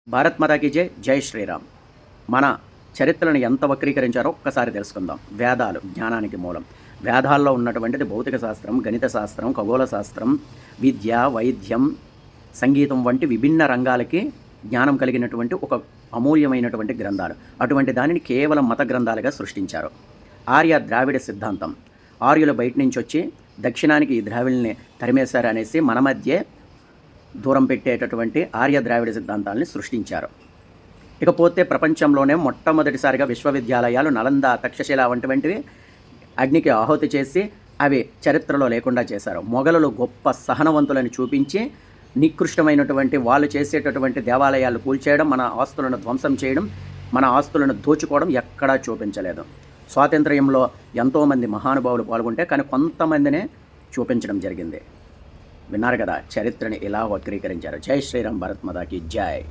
భారత్ మాతాకి జై జై శ్రీరామ్. మన చరిత్రను ఎంత వక్రీకరించారో ఒక్కసారి తెలుసుకుందాం. వేదాలు జ్ఞానానికి మూలం. వేదాల్లో ఉన్నటువంటిది భౌతిక శాస్త్రం, గణిత శాస్త్రం, ఖగోళ శాస్త్రం, విద్య, వైద్యం, సంగీతం వంటి విభిన్న రంగాలకి జ్ఞానం కలిగినటువంటి ఒక అమూల్యమైనటువంటి గ్రంథాలు. అటువంటి దానిని కేవలం మత గ్రంథాలుగా సృష్టించారు. ఆర్య ద్రావిడ సిద్ధాంతం. ఆర్యులు బయట నుంచి వచ్చి దక్షిణానికి ఈ ద్రావిడ్ని తరిమేశారు అనేసి మన మధ్య దూరం పెట్టేటటువంటి ఆర్య ద్రావిడ సిద్ధాంతాలని సృష్టించారు. ఇకపోతే ప్రపంచంలోనే మొట్టమొదటిసారిగా విశ్వవిద్యాలయాలు నలంద, తక్షశిల వంటివి అగ్నికి ఆహుతి చేసి అవి చరిత్రలో లేకుండా చేశారు. మొఘలులు గొప్ప సహనవంతులని చూపించి నికృష్టమైనటువంటి వాళ్ళు చేసేటటువంటి దేవాలయాలు కూల్చేయడం, మన ఆస్తులను ధ్వంసం చేయడం, మన ఆస్తులను దోచుకోవడం ఎక్కడా చూపించలేదు. స్వాతంత్ర్యంలో ఎంతోమంది మహానుభావులు పాల్గొంటే కానీ కొంతమందినే చూపించడం జరిగింది. విన్నారు కదా, చరిత్రని ఇలా వక్రీకరించారు. జై శ్రీరామ్. భారత్ మాతాకి జై.